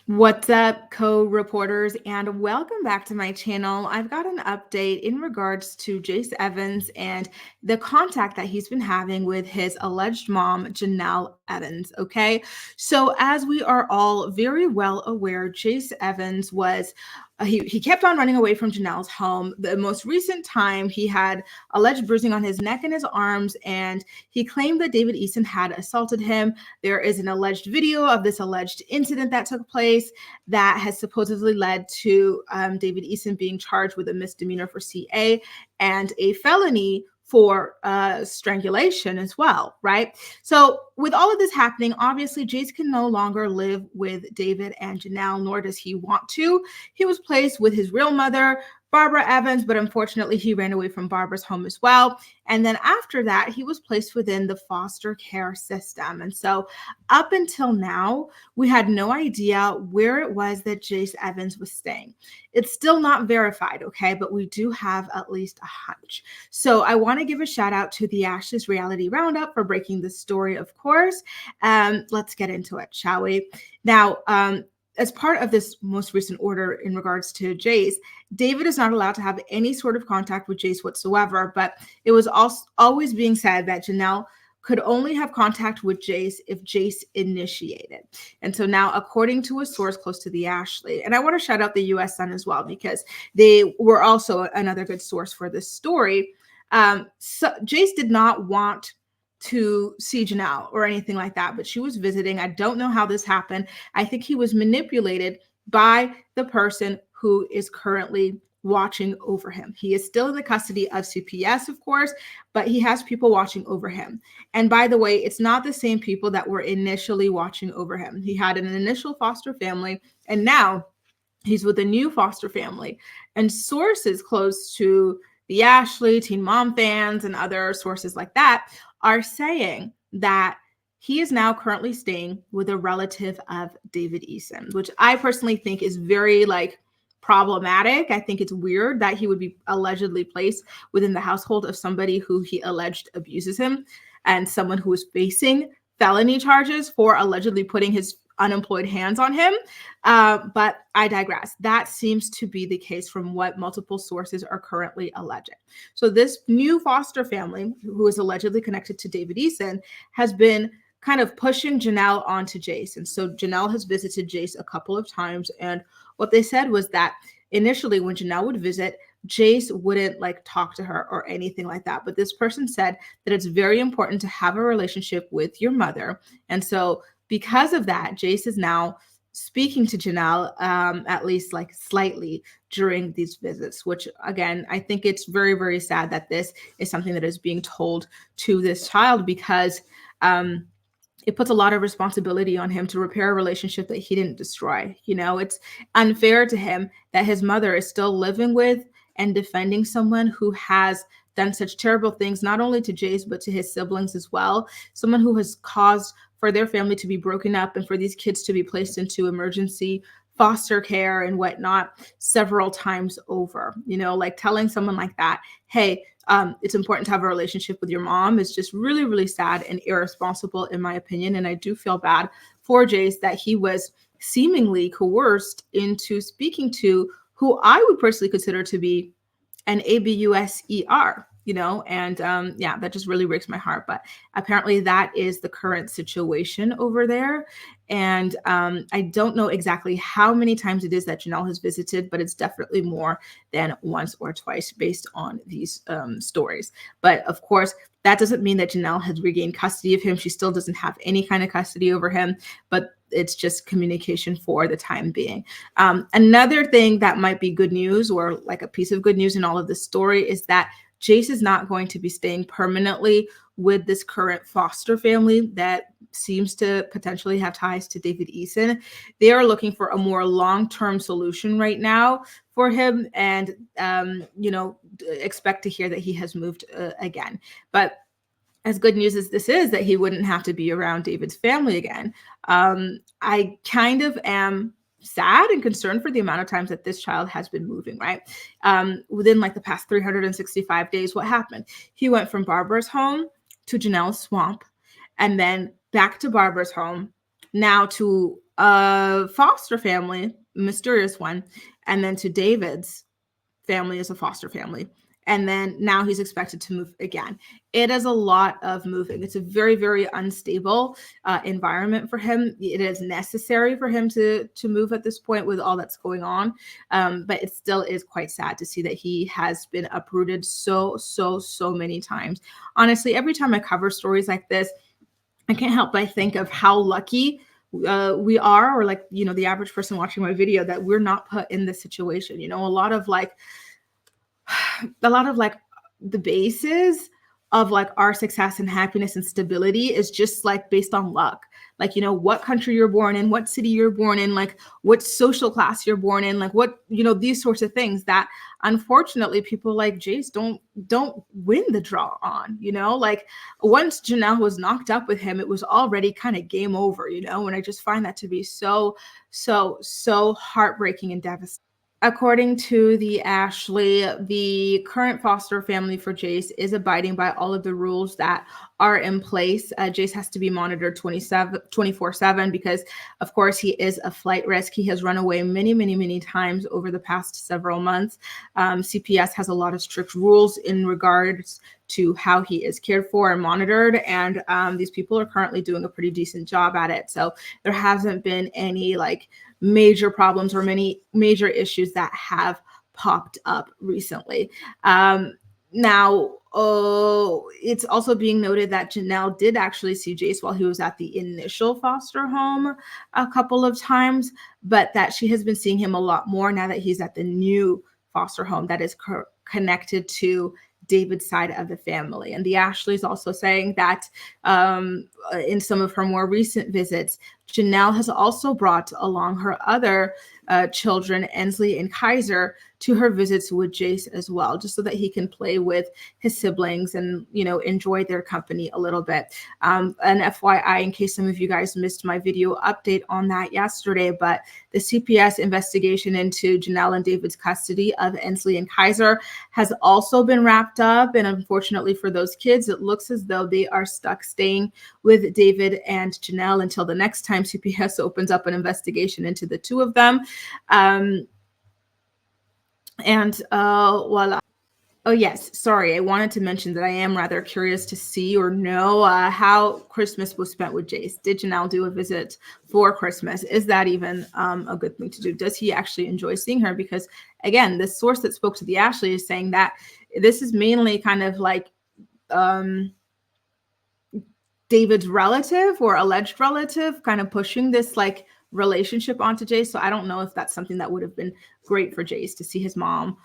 What's up, co-reporters, and welcome back to my channel. I've got an update in regards to Jace Evans and the contact that he's been having with his alleged mom, Jenelle Evans, okay? So as we are all very well aware, Jace Evans was he kept on running away from Janelle's home. The most recent time he had alleged bruising on his neck and his arms, and he claimed that David Eason had assaulted him. There is an alleged video of this alleged incident that took place that has supposedly led to David Eason being charged with a misdemeanor for CA and a felony for strangulation as well, right? So with all of this happening, obviously Jace can no longer live with David and Jenelle, nor does he want to. He was placed with his real mother, Barbara Evans, but unfortunately he ran away from Barbara's home as well. And then after that, he was placed within the foster care system. And so up until now, we had no idea where it was that Jace Evans was staying. It's still not verified, okay, but we do have at least a hunch. So I want to give a shout out to the Ashes Reality Roundup for breaking this story, of course. Let's get into it, shall we? Now, as part of this most recent order in regards to Jace, David is not allowed to have any sort of contact with Jace whatsoever, but it was also always being said that Jenelle could only have contact with Jace if Jace initiated. And so now, according to a source close to the Ashley, and I want to shout out the US Sun as well, because they were also another good source for this story. So Jace did not want to see Jenelle or anything like that, but she was visiting. I don't know how this happened. I think he was manipulated by the person who is currently watching over him. He is still in the custody of CPS, of course, but he has people watching over him. And by the way, it's not the same people that were initially watching over him. He had an initial foster family, and now he's with a new foster family. And sources close to the Ashley, Teen Mom fans, and other sources like that are saying that he is now currently staying with a relative of David Eason, which I personally think is very problematic. I think it's weird that he would be allegedly placed within the household of somebody who he alleged abuses him and someone who is facing felony charges for allegedly putting his unemployed hands on him. But I digress. That seems to be the case from what multiple sources are currently alleging. So this new foster family, who is allegedly connected to David Eason, has been kind of pushing Jenelle onto Jace. And so Jenelle has visited Jace a couple of times. And what they said was that initially when Jenelle would visit, Jace wouldn't talk to her or anything like that. But this person said that it's very important to have a relationship with your mother. And so because of that, Jace is now speaking to Jenelle, at least slightly during these visits, which again, I think it's very, very sad that this is something that is being told to this child, because it puts a lot of responsibility on him to repair a relationship that he didn't destroy. You know, it's unfair to him that his mother is still living with and defending someone who has done such terrible things, not only to Jace, but to his siblings as well. Someone who has caused for their family to be broken up and for these kids to be placed into emergency foster care and whatnot several times over. You know, telling someone like that, hey, it's important to have a relationship with your mom is just really, really sad and irresponsible, in my opinion. And I do feel bad for Jace that he was seemingly coerced into speaking to who I would personally consider to be an ABUSER, you know, and yeah, that just really breaks my heart. But apparently that is the current situation over there. And I don't know exactly how many times it is that Jenelle has visited, but it's definitely more than once or twice based on these stories. But of course, that doesn't mean that Jenelle has regained custody of him. She still doesn't have any kind of custody over him, but it's just communication for the time being. Another thing that might be good news, or a piece of good news in all of this story, is that Jace is not going to be staying permanently with this current foster family that seems to potentially have ties to David Eason. They are looking for a more long-term solution right now for him, and you know, expect to hear that he has moved again. But as good news as this is that he wouldn't have to be around David's family again, I kind of am sad and concerned for the amount of times that this child has been moving, right? Within the past 365 days, what happened? He went from Barbara's home to Janelle's swamp, and then back to Barbara's home, now to foster family, mysterious one, and then to David's family as a foster family. And then now he's expected to move again. It is a lot of moving. It's a very, very unstable environment for him. It is necessary for him to move at this point with all that's going on. But it still is quite sad to see that he has been uprooted so many times. Honestly, every time I cover stories like this, I can't help but think of how lucky we are, or like, the average person watching my video, that we're not put in this situation. A lot of like the basis of like our success and happiness and stability is just like based on luck. Like, what country you're born in, what city you're born in, like what social class you're born in, like what, these sorts of things that unfortunately people like Jace don't win the draw on. Like once Jenelle was knocked up with him, it was already kind of game over, and I just find that to be so heartbreaking and devastating. According to the Ashley, the current foster family for Jace is abiding by all of the rules that are in place. Jace has to be monitored 24/7 because, of course, he is a flight risk. He has run away many times over the past several months. CPS has a lot of strict rules in regards to how he is cared for and monitored, and these people are currently doing a pretty decent job at it. So there hasn't been any like major problems or many major issues that have popped up recently. Now, it's also being noted that Jenelle did actually see Jace while he was at the initial foster home a couple of times, but that she has been seeing him a lot more now that he's at the new foster home that is connected to David's side of the family. And the Ashley's also saying that in some of her more recent visits, Jenelle has also brought along her other children, Ensley and Kaiser, to her visits with Jace as well, just so that he can play with his siblings and, enjoy their company a little bit. And FYI, in case some of you guys missed my video update on that yesterday, but the CPS investigation into Jenelle and David's custody of Ensley and Kaiser has also been wrapped up. And unfortunately for those kids, it looks as though they are stuck staying with David and Jenelle until the next time CPS opens up an investigation into the two of them. Voila. Oh, yes. Sorry. I wanted to mention that I am rather curious to see or know how Christmas was spent with Jace. Did Jenelle do a visit for Christmas? Is that even a good thing to do? Does he actually enjoy seeing her? Because, again, the source that spoke to the Ashley is saying that this is mainly kind of like David's relative or alleged relative kind of pushing this like relationship onto Jace. So I don't know if that's something that would have been great for Jace to see his mom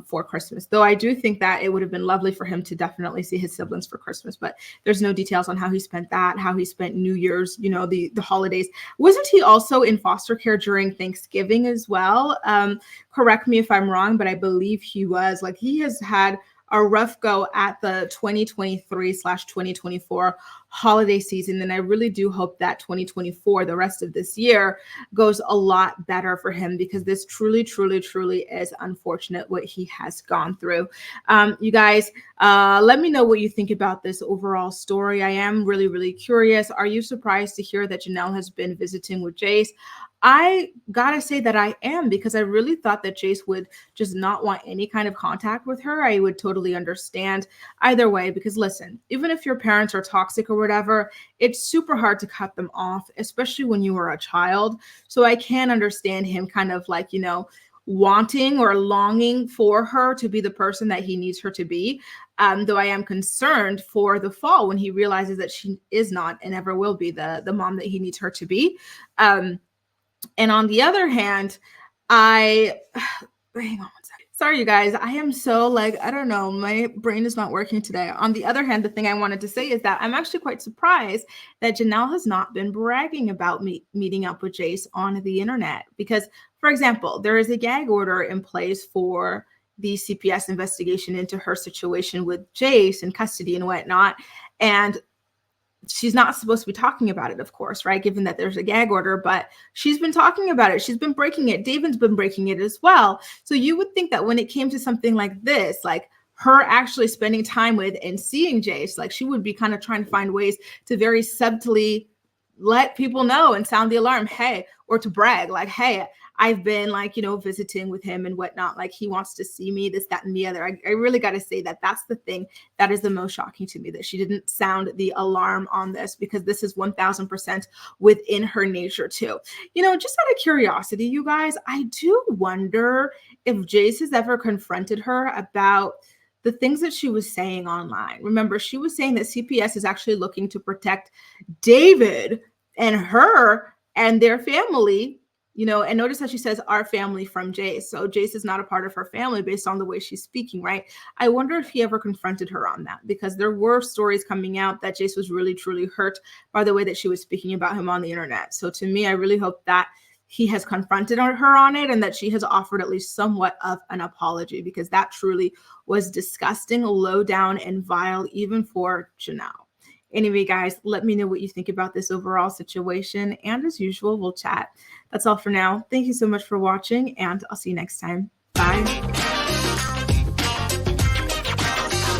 for Christmas, though I do think that it would have been lovely for him to definitely see his siblings for Christmas. But there's no details on how he spent that, how he spent New Year's, the holidays. Wasn't he also in foster care during Thanksgiving as well? Correct me if I'm wrong, but I believe he was. Like, he has had a rough go at the 2023/2024 holiday season. And I really do hope that 2024, the rest of this year, goes a lot better for him, because this truly is unfortunate what he has gone through. You guys, let me know what you think about this overall story. I am really curious. Are you surprised to hear that Jenelle has been visiting with Jace? I gotta say that I am, because I really thought that Jace would just not want any kind of contact with her. I would totally understand either way, because listen, even if your parents are toxic or whatever, it's super hard to cut them off, especially when you are a child. So I can understand him kind of like, wanting or longing for her to be the person that he needs her to be. Though I am concerned for the fall when he realizes that she is not and never will be the mom that he needs her to be. And on the other hand, hang on one second. Sorry, you guys. I am so I don't know. My brain is not working today. On the other hand, the thing I wanted to say is that I'm actually quite surprised that Jenelle has not been bragging about meeting up with Jace on the internet. Because, for example, there is a gag order in place for the CPS investigation into her situation with Jace and custody and whatnot. And she's not supposed to be talking about it, of course, right? Given that there's a gag order, but she's been talking about it. She's been breaking it. David's been breaking it as well. So you would think that when it came to something like this, like her actually spending time with and seeing Jace, like she would be kind of trying to find ways to very subtly let people know and sound the alarm, hey, or to brag, like, hey, I've been like, visiting with him and whatnot. Like he wants to see me, this, that, and the other. I really got to say that that's the thing that is the most shocking to me, that she didn't sound the alarm on this, because this is 1000% within her nature too. Just out of curiosity, you guys, I do wonder if Jace has ever confronted her about the things that she was saying online. Remember, she was saying that CPS is actually looking to protect David and her and their family, and notice how she says our family from Jace. So Jace is not a part of her family based on the way she's speaking, right? I wonder if he ever confronted her on that, because there were stories coming out that Jace was really, truly hurt by the way that she was speaking about him on the internet. So to me, I really hope that he has confronted her on it and that she has offered at least somewhat of an apology, because that truly was disgusting, low down, and vile, even for Jenelle. Anyway, guys, let me know what you think about this overall situation. And as usual, we'll chat. That's all for now. Thank you so much for watching, and I'll see you next time. Bye.